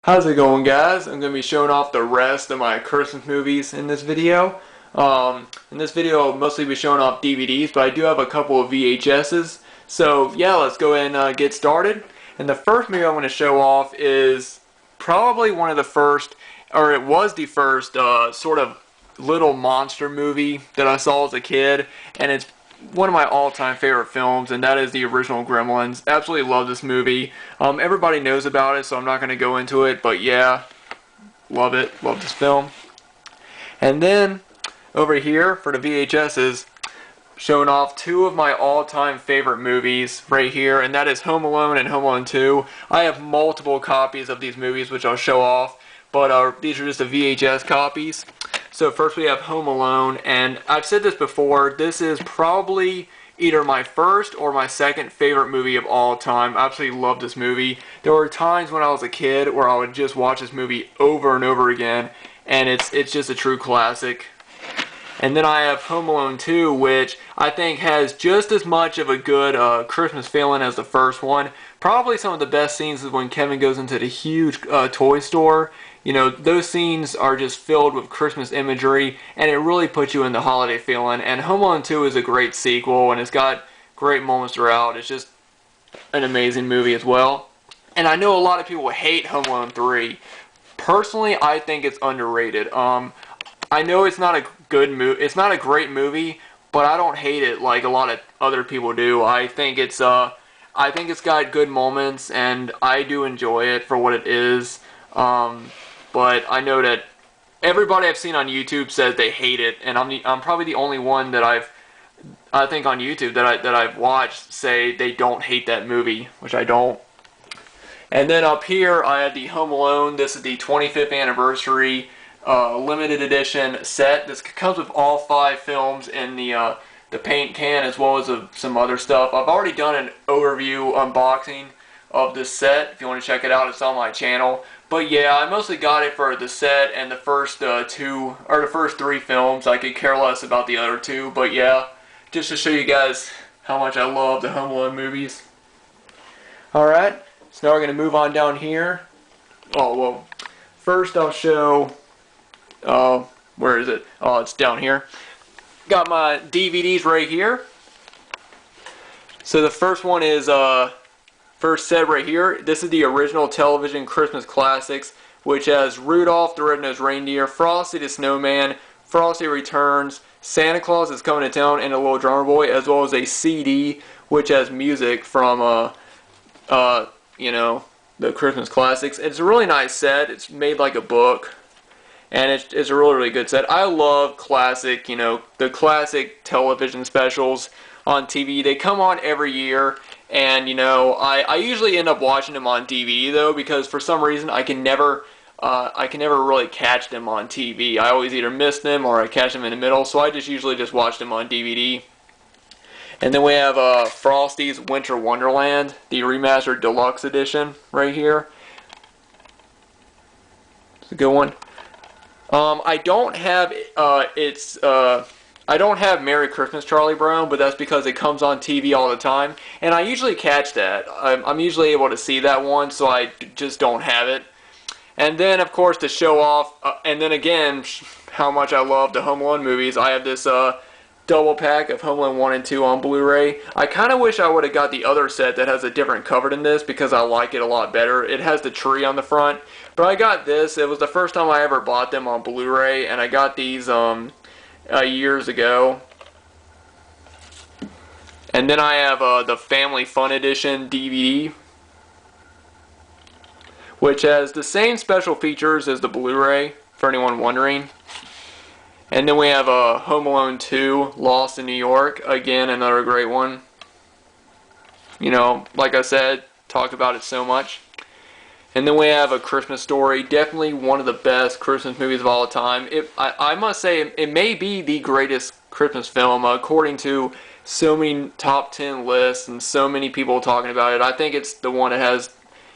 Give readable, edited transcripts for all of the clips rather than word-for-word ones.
How's it going, guys? I'm going to be showing off the rest of my Christmas movies in this video. In this video, I'll mostly be showing off DVDs, but I do have a couple of VHSs. So, yeah, let's go ahead and get started. And the first movie I'm going to show off is probably one of the first, or it was the first, sort of little monster movie that I saw as a kid. And it's one of my all-time favorite films, and that is the original Gremlins. Absolutely love this movie. Everybody knows about it, so I'm not going to go into it, but yeah, love it. Love this film. And then, over here, for the VHSs, showing off two of my all-time favorite movies right here, and that is Home Alone and Home Alone 2. I have multiple copies of these movies, which I'll show off, but these are just the VHS copies. So first we have Home Alone, and I've said this before, this is probably either my first or my second favorite movie of all time. I absolutely love this movie. There were times when I was a kid where I would just watch this movie over and over again, and it's just a true classic. And then I have Home Alone 2, which I think has just as much of a good Christmas feeling as the first one. Probably some of the best scenes is when Kevin goes into the huge toy store. You know, those scenes are just filled with Christmas imagery, and it really puts you in the holiday feeling. And Home Alone 2 is a great sequel, and it's got great moments throughout. It's just an amazing movie as well. And I know a lot of people hate Home Alone 3. Personally, I think it's underrated. I know it's not a good movie. It's not a great movie, but I don't hate it like a lot of other people do. I think it's got good moments, and I do enjoy it for what it is. But I know that everybody I've seen on YouTube says they hate it, and I'm probably the only one that I think on YouTube that I've watched say they don't hate that movie, which I don't. And then up here I have the Home Alone. This is the 25th anniversary limited edition set. This comes with all 5 films in the paint can, as well as some other stuff. I've already done an overview unboxing of this set. If you want to check it out, it's on my channel. But yeah, I mostly got it for the set and the first 3 films. I could care less about the other 2, but yeah, just to show you guys how much I love the Home Alone movies. Alright, so now we're going to move on down here. Oh, well, first I'll show, where is it? Oh, it's down here. Got my DVDs right here. So the first one is, first set right here. This is the original television Christmas classics, which has Rudolph the Red-Nosed Reindeer, Frosty the Snowman, Frosty Returns, Santa Claus is Coming to Town, and a Little Drummer Boy, as well as a CD which has music from you know, the Christmas classics. It's a really nice set. It's made like a book, and it's a really good set. I love classic, you know, the classic television specials on TV. They come on every year. And, you know, I usually end up watching them on DVD, though, because for some reason I can never really catch them on TV. I always either miss them or I catch them in the middle, so I usually just watch them on DVD. And then we have Frosty's Winter Wonderland, the remastered deluxe edition right here. It's a good one. I don't have Merry Christmas, Charlie Brown, but that's because it comes on TV all the time, and I usually catch that. I'm usually able to see that one, so I just don't have it. And then, of course, to show off, and then again, how much I love the Home Alone movies, I have this double pack of Home Alone 1 and 2 on Blu-ray. I kind of wish I would have got the other set that has a different cover than this, because I like it a lot better. It has the tree on the front, but I got this. It was the first time I ever bought them on Blu-ray, and I got these years ago. And then I have the Family Fun Edition DVD, which has the same special features as the Blu-ray, for anyone wondering. And then we have Home Alone 2, Lost in New York. Again, another great one. You know, like I said, talk about it so much. And then we have A Christmas Story, definitely one of the best Christmas movies of all time. I must say, it may be the greatest Christmas film, according to so many top 10 lists and so many people talking about it. I think it's the one that has,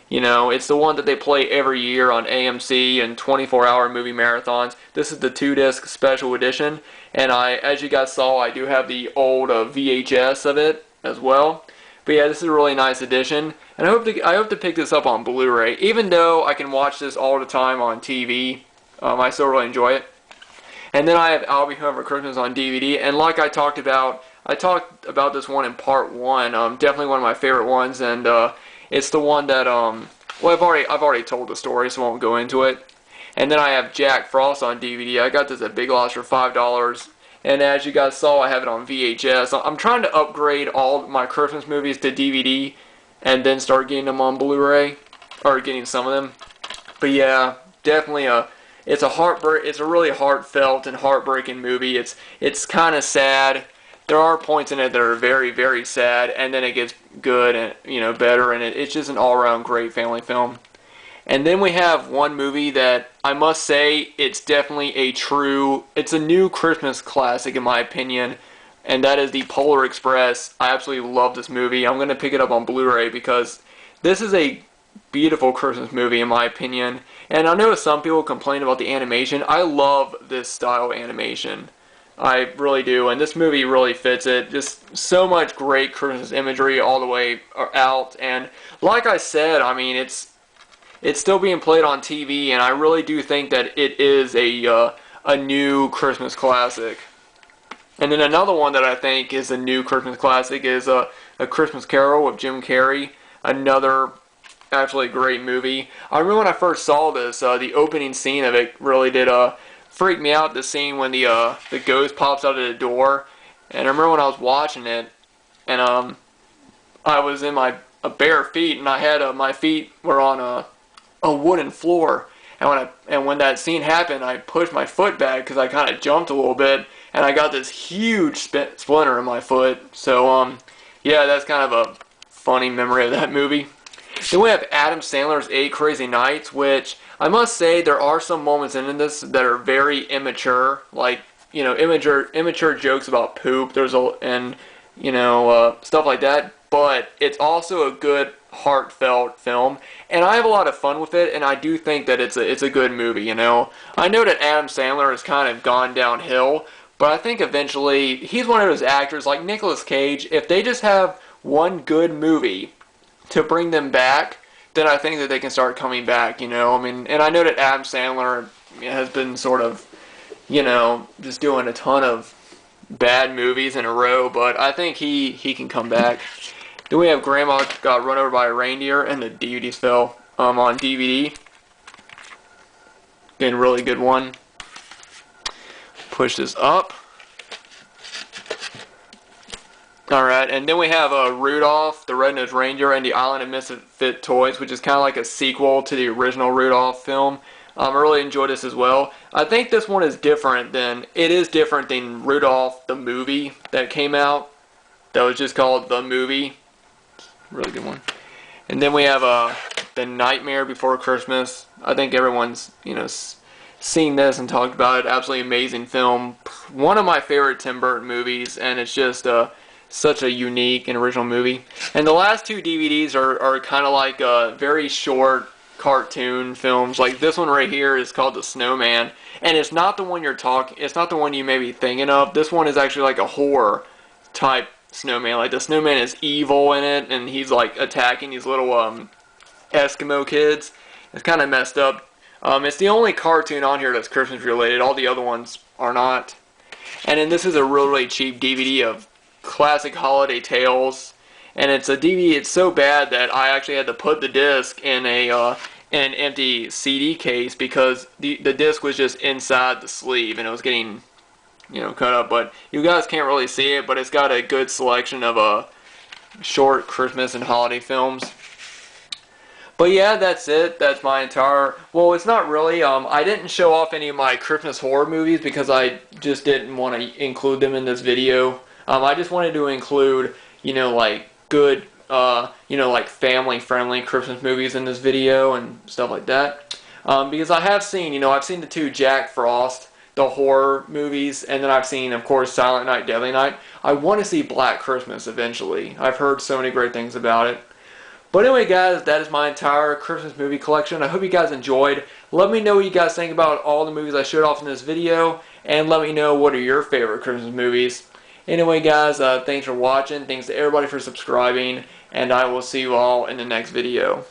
you know, it's the one that they play every year on AMC and 24-hour movie marathons. This is the 2-disc special edition, and as you guys saw, I do have the old VHS of it as well. But yeah, this is a really nice addition, and I hope to pick this up on Blu-ray. Even though I can watch this all the time on TV, I still really enjoy it. And then I have I'll Be Home for Christmas on DVD, and like I talked about this one in part 1. Definitely one of my favorite ones, and it's the one that well, I've already told the story, so I won't go into it. And then I have Jack Frost on DVD. I got this at Big Lots for $5. And as you guys saw, I have it on VHS. I'm trying to upgrade all my Christmas movies to DVD and then start getting them on Blu-ray, or getting some of them. But yeah, definitely it's a really heartfelt and heartbreaking movie. It's kind of sad. There are points in it that are very, very sad, and then it gets good and better, and it's just an all-around great family film. And then we have one movie that I must say it's definitely it's a new Christmas classic in my opinion, and that is The Polar Express. I absolutely love this movie. I'm going to pick it up on Blu-ray because this is a beautiful Christmas movie in my opinion. And I know some people complain about the animation. I love this style of animation. I really do, and this movie really fits it. Just so much great Christmas imagery all the way out, and like I said, I mean, it's still being played on TV, and I really do think that it is a new Christmas classic. And then another one that I think is a new Christmas classic is A Christmas Carol with Jim Carrey. Another absolutely great movie. I remember when I first saw this, the opening scene of it really did freak me out. The scene when the ghost pops out of the door. And I remember when I was watching it, and I was in my bare feet, and I had my feet were on a wooden floor, and when that scene happened, I pushed my foot back because I kind of jumped a little bit, and I got this huge splinter in my foot. So yeah, that's kind of a funny memory of that movie. Then we have Adam Sandler's 8 Crazy Nights, which I must say there are some moments in this that are very immature, like immature jokes about poop. And stuff like that. But it's also a good heartfelt film, and I have a lot of fun with it, and I do think that it's a good movie. I know that Adam Sandler has kind of gone downhill, but I think eventually he's one of those actors like Nicolas Cage. If they just have one good movie to bring them back, then I think that they can start coming back. I mean, and I know that Adam Sandler has been sort of just doing a ton of bad movies in a row, but I think he can come back. Then we have Grandma Got Run Over by a Reindeer, and the DVDs fell on DVD. Again, really good one. Push this up. Alright, and then we have Rudolph, the Red-Nosed Reindeer, and the Island of Misfit Toys, which is kind of like a sequel to the original Rudolph film. I really enjoyed this as well. I think this one is different than Rudolph the movie that came out. That was just called The Movie. Really good one. And then we have The Nightmare Before Christmas. I think everyone's seen this and talked about it. Absolutely amazing film. One of my favorite Tim Burton movies, and it's just such a unique and original movie. And the last 2 DVDs are kind of like very short cartoon films. Like this one right here is called The Snowman, and it's not the one it's not the one you may be thinking of. This one is actually like a horror type snowman. Like the snowman is evil in it, and he's like attacking these little Eskimo kids. It's kind of messed up. It's the only cartoon on here that's Christmas related. All the other ones are not. And then this is a really cheap DVD of classic holiday tales, and it's a DVD. It's so bad that I actually had to put the disc in an empty CD case because the disc was just inside the sleeve, and it was getting cut up. But you guys can't really see it, but it's got a good selection of short Christmas and holiday films. But yeah, that's it. That's my entire... Well, it's not really. I didn't show off any of my Christmas horror movies because I just didn't want to include them in this video. I just wanted to include, like good, like family-friendly Christmas movies in this video and stuff like that. Because I have seen, I've seen the 2 Jack Frost, the horror movies, and then I've seen, of course, Silent Night, Deadly Night. I want to see Black Christmas eventually. I've heard so many great things about it. But anyway, guys, that is my entire Christmas movie collection. I hope you guys enjoyed. Let me know what you guys think about all the movies I showed off in this video, and let me know what are your favorite Christmas movies. Anyway, guys, thanks for watching. Thanks to everybody for subscribing, and I will see you all in the next video.